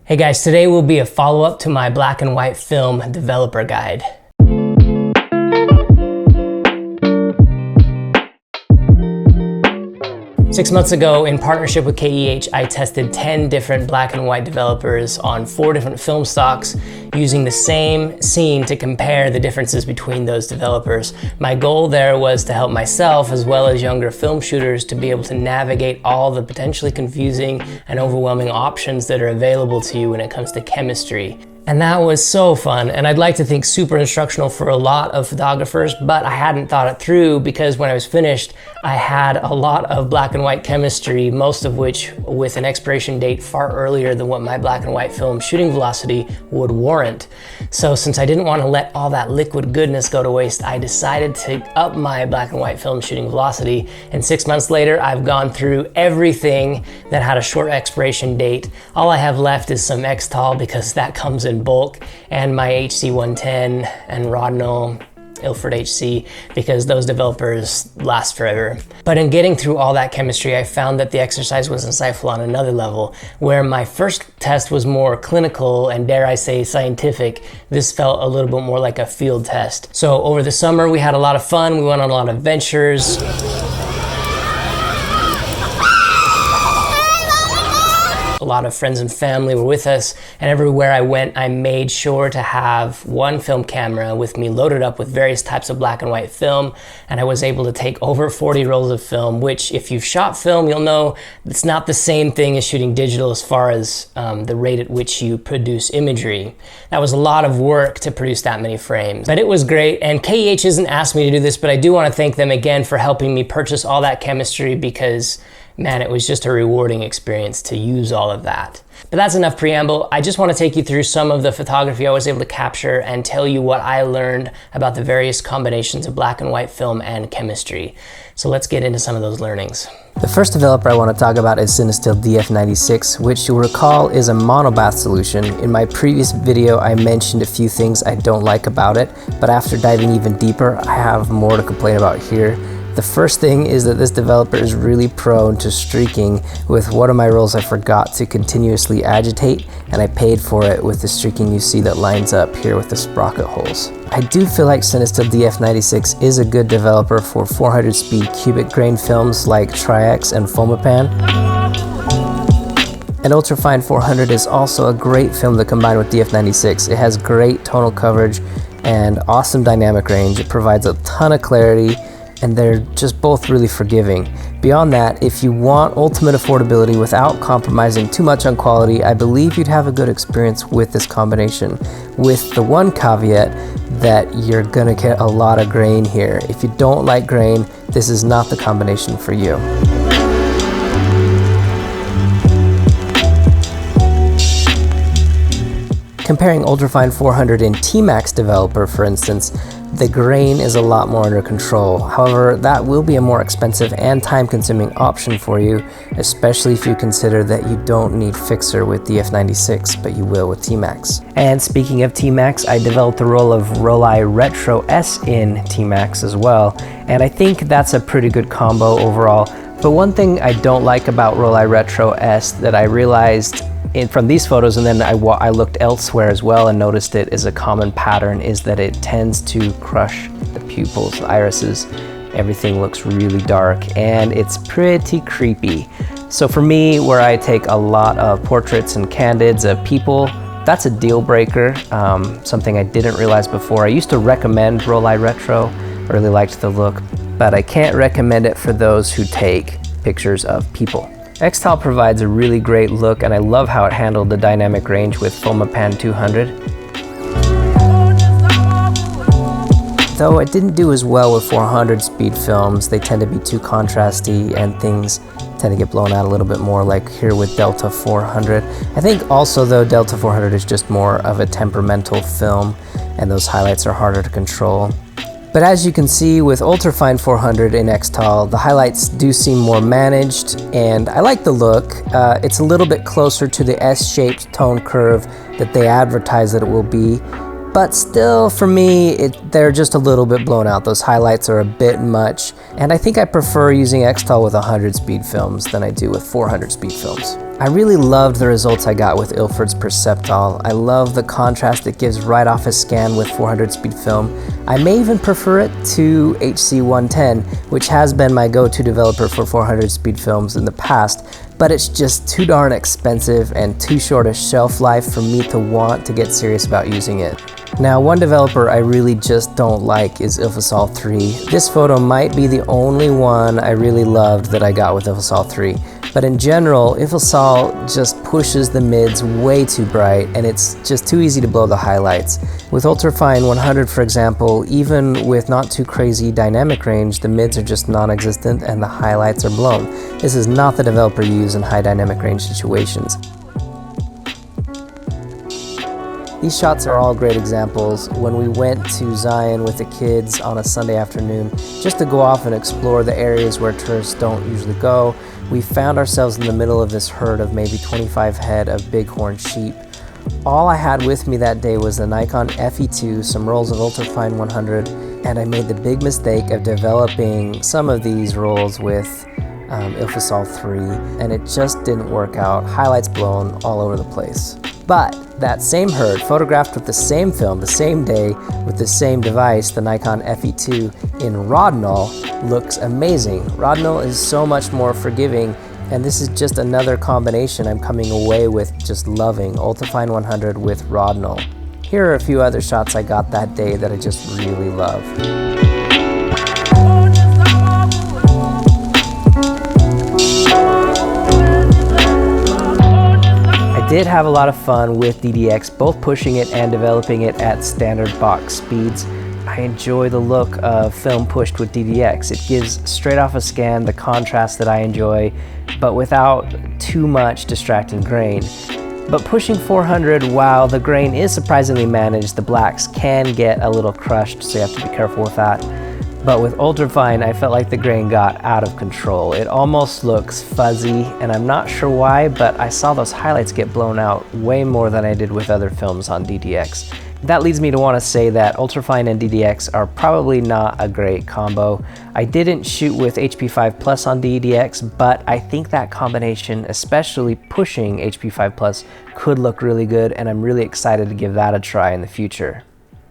Hey guys, today will be a follow-up to my black and white film developer guide. 6 months ago, in partnership with KEH, I tested 10 different black and white developers on 4 different film stocks using the same scene to compare the differences between those developers. My goal there was to help myself as well as younger film shooters to be able to navigate all the potentially confusing and overwhelming options that are available to you when it comes to chemistry. And that was so fun, and I'd like to think super instructional for a lot of photographers, but I hadn't thought it through because when I was finished, I had a lot of black and white chemistry, most of which with an expiration date far earlier than what my black and white film shooting velocity would warrant. So since I didn't want to let all that liquid goodness go to waste, I decided to up my black and white film shooting velocity, and 6 months later, I've gone through everything that had a short expiration date. All I have left is some Xtol because that comes in bulk, and my HC110 and Rodinal Ilford HC because those developers last forever. But in getting through all that chemistry, I found that the exercise was insightful on another level. Where my first test was more clinical and, dare I say, scientific, this felt a little bit more like a field test. So over the summer, we had a lot of fun. We went on a lot of adventures. A lot of friends and family were with us, and everywhere I went, I made sure to have one film camera with me loaded up with various types of black and white film, and I was able to take over 40 rolls of film, which if you've shot film, you'll know it's not the same thing as shooting digital as far as the rate at which you produce imagery. That was a lot of work to produce that many frames, but it was great, and KEH hasn't asked me to do this, but I do want to thank them again for helping me purchase all that chemistry because man, it was just a rewarding experience to use all of that. But that's enough preamble. I just want to take you through some of the photography I was able to capture and tell you what I learned about the various combinations of black and white film and chemistry. So let's get into some of those learnings. The first developer I want to talk about is Cinestill DF96, which you'll recall is a monobath solution. In my previous video, I mentioned a few things I don't like about it, but after diving even deeper, I have more to complain about here. The first thing is that this developer is really prone to streaking. With one of my rolls I forgot to continuously agitate, and I paid for it with the streaking you see that lines up here with the sprocket holes. I do feel like Cinestill DF96 is a good developer for 400 speed cubic grain films like Tri-X and Fomapan. And Ultrafine 400 is also a great film to combine with DF96. It has great tonal coverage and awesome dynamic range. It provides a ton of clarity, and they're just both really forgiving. Beyond that, if you want ultimate affordability without compromising too much on quality, I believe you'd have a good experience with this combination, with the one caveat that you're gonna get a lot of grain here. If you don't like grain, this is not the combination for you. Comparing Ultrafine 400 and Tmax developer, for instance, the grain is a lot more under control. However, that will be a more expensive and time-consuming option for you, especially if you consider that you don't need fixer with DF96, but you will with Tmax. And speaking of Tmax, I developed a roll of Rolei Retro S in Tmax as well, and I think that's a pretty good combo overall. But one thing I don't like about Rolei Retro S that I realized from these photos, and then I looked elsewhere as well and noticed it is a common pattern, is that it tends to crush the pupils, the irises. Everything looks really dark and it's pretty creepy. So for me, where I take a lot of portraits and candids of people, that's a deal breaker, something I didn't realize before. I used to recommend Rolei Retro, I really liked the look, but I can't recommend it for those who take pictures of people. Xtol provides a really great look, and I love how it handled the dynamic range with Fomapan 200. Though it didn't do as well with 400 speed films, they tend to be too contrasty and things tend to get blown out a little bit more, like here with Delta 400. I think also though Delta 400 is just more of a temperamental film and those highlights are harder to control. But as you can see with Ultrafine 400 in Xtol, the highlights do seem more managed, and I like the look. It's a little bit closer to the S-shaped tone curve that they advertise that it will be, but still for me, they're just a little bit blown out. Those highlights are a bit much, and I think I prefer using Xtol with 100 speed films than I do with 400 speed films. I really loved the results I got with Ilford's Perceptol. I love the contrast it gives right off a scan with 400 speed film. I may even prefer it to HC110, which has been my go-to developer for 400 speed films in the past, but it's just too darn expensive and too short a shelf life for me to want to get serious about using it. Now, one developer I really just don't like is Ilford Xtol 3. This photo might be the only one I really loved that I got with Ilford Xtol 3. But in general, Ilford Xtol just pushes the mids way too bright, and it's just too easy to blow the highlights. With Ultrafine 100, for example, even with not too crazy dynamic range, the mids are just non-existent and the highlights are blown. This is not the developer you use in high dynamic range situations. These shots are all great examples. When we went to Zion with the kids on a Sunday afternoon just to go off and explore the areas where tourists don't usually go, we found ourselves in the middle of this herd of maybe 25 head of bighorn sheep. All I had with me that day was the Nikon FE2, some rolls of Ultrafine 100, and I made the big mistake of developing some of these rolls with Ilford Xtol 3, and it just didn't work out. Highlights blown all over the place. But that same herd, photographed with the same film, the same day, with the same device, the Nikon FE2 in Rodinal, looks amazing. Rodinal is so much more forgiving, and this is just another combination I'm coming away with just loving, Ultrafine 100 with Rodinal. Here are a few other shots I got that day that I just really love. I did have a lot of fun with DDX, both pushing it and developing it at standard box speeds. I enjoy the look of film pushed with DDX. It gives straight off a scan the contrast that I enjoy, but without too much distracting grain. But pushing 400, while the grain is surprisingly managed, the blacks can get a little crushed, so you have to be careful with that. But with Ultrafine, I felt like the grain got out of control. It almost looks fuzzy, and I'm not sure why, but I saw those highlights get blown out way more than I did with other films on DDX. That leads me to want to say that Ultrafine and DDX are probably not a great combo. I didn't shoot with HP5 Plus on DDX, but I think that combination, especially pushing HP5 Plus, could look really good, and I'm really excited to give that a try in the future.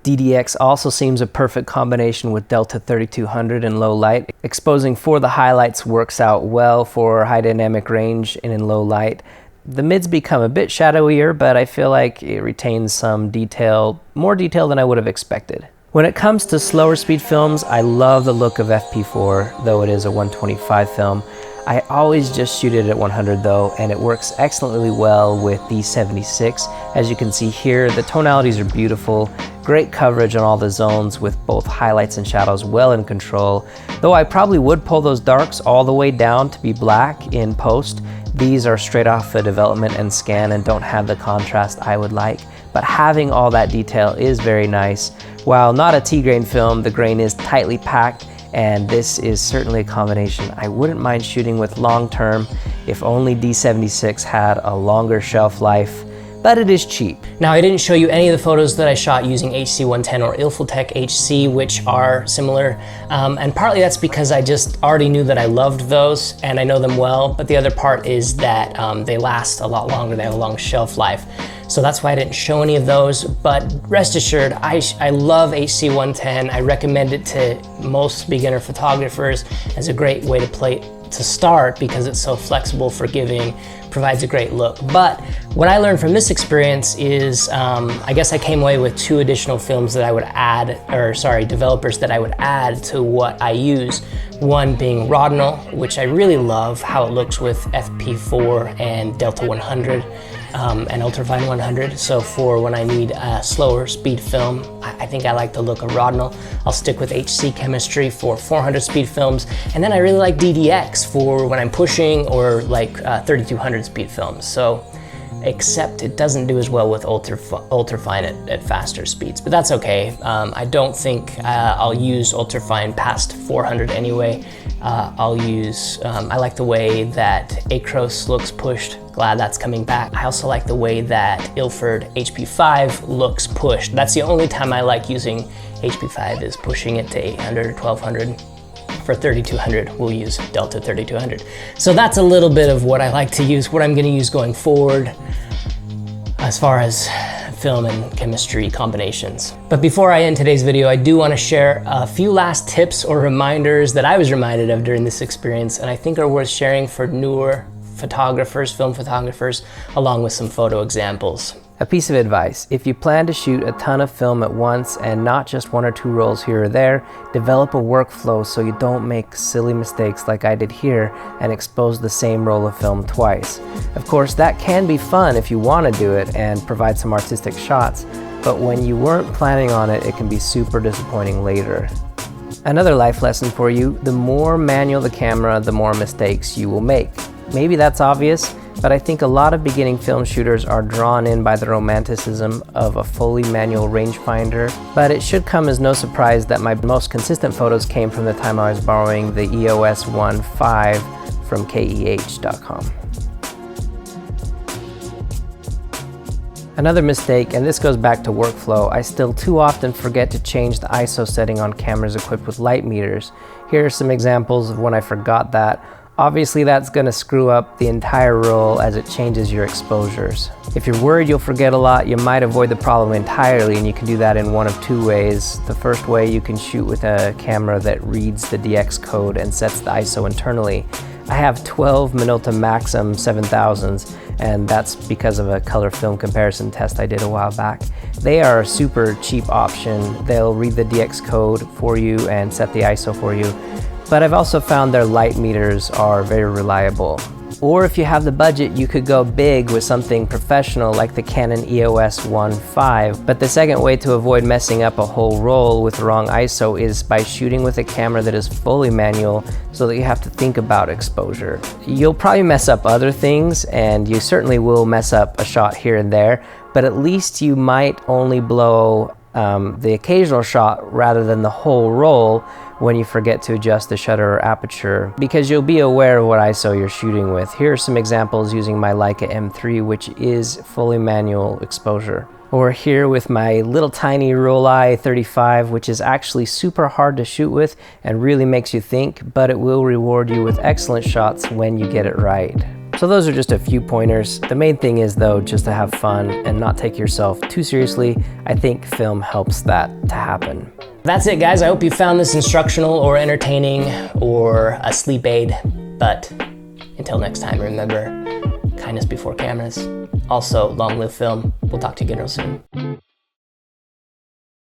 DDX also seems a perfect combination with Delta 3200 in low light. Exposing for the highlights works out well for high dynamic range and in low light. The mids become a bit shadowier, but I feel like it retains some detail, more detail than I would have expected. When it comes to slower speed films, I love the look of FP4, though it is a 125 film. I always just shoot it at 100 though, and it works excellently well with D76. As you can see here, the tonalities are beautiful, great coverage on all the zones with both highlights and shadows well in control. Though I probably would pull those darks all the way down to be black in post. These are straight off the development and scan and don't have the contrast I would like, but having all that detail is very nice. While not a T-grain film, the grain is tightly packed, and this is certainly a combination I wouldn't mind shooting with long term if only D76 had a longer shelf life, but it is cheap. Now, I didn't show you any of the photos that I shot using HC110 or Ilford HC, which are similar, and partly that's because I just already knew that I loved those and I know them well, but the other part is that they last a lot longer, they have a long shelf life. So that's why I didn't show any of those, but rest assured, I love HC110. I recommend it to most beginner photographers as a great way to start because it's so flexible, forgiving, provides a great look. But what I learned from this experience is, I guess I came away with 2 additional films that I would add, developers that I would add to what I use. One being Rodinal, which I really love how it looks with FP4 and Delta 100. And Ultrafine 100. So for when I need a slower speed film, I think I like the look of Rodinal. I'll stick with HC chemistry for 400 speed films. And then I really like DDX for when I'm pushing or like 3200 speed films. So, except it doesn't do as well with Ultrafine at faster speeds, but that's okay. I don't think I'll use Ultrafine past 400 anyway. I like the way that Acros looks pushed. Glad that's coming back. I also like the way that Ilford HP5 looks pushed. That's the only time I like using HP5 is pushing it to 800 or 1200. for 3200, we'll use Delta 3200. So that's a little bit of what I like to use, what I'm gonna use going forward as far as film and chemistry combinations. But before I end today's video, I do want to share a few last tips or reminders that I was reminded of during this experience and I think are worth sharing for newer photographers, film photographers, along with some photo examples. A piece of advice: if you plan to shoot a ton of film at once and not just 1 or 2 rolls here or there, develop a workflow so you don't make silly mistakes like I did here and expose the same roll of film twice. Of course, that can be fun if you want to do it and provide some artistic shots, but when you weren't planning on it, it can be super disappointing later. Another life lesson for you: the more manual the camera, the more mistakes you will make. Maybe that's obvious, but I think a lot of beginning film shooters are drawn in by the romanticism of a fully manual rangefinder, but it should come as no surprise that my most consistent photos came from the time I was borrowing the EOS 1.5 from KEH.com. Another mistake, and this goes back to workflow, I still too often forget to change the ISO setting on cameras equipped with light meters. Here are some examples of when I forgot that. Obviously that's going to screw up the entire roll as it changes your exposures. If you're worried you'll forget a lot, you might avoid the problem entirely, and you can do that in one of 2 ways. The first way, you can shoot with a camera that reads the DX code and sets the ISO internally. I have 12 Minolta Maxim 7000s, and that's because of a color film comparison test I did a while back. They are a super cheap option. They'll read the DX code for you and set the ISO for you. But I've also found their light meters are very reliable. Or if you have the budget, you could go big with something professional like the Canon EOS 1.5. But the second way to avoid messing up a whole roll with the wrong ISO is by shooting with a camera that is fully manual, so that you have to think about exposure. You'll probably mess up other things, and you certainly will mess up a shot here and there, but at least you might only blow the occasional shot rather than the whole roll when you forget to adjust the shutter or aperture, because you'll be aware of what ISO you're shooting with. Here are some examples using my Leica M3, which is fully manual exposure. Or here with my little tiny Rollei 35, which is actually super hard to shoot with and really makes you think, but it will reward you with excellent shots when you get it right. So those are just a few pointers. The main thing is though, just to have fun and not take yourself too seriously. I think film helps that to happen. That's it guys, I hope you found this instructional or entertaining or a sleep aid. But until next time, remember, kindness before cameras. Also, long live film. We'll talk to you again real soon.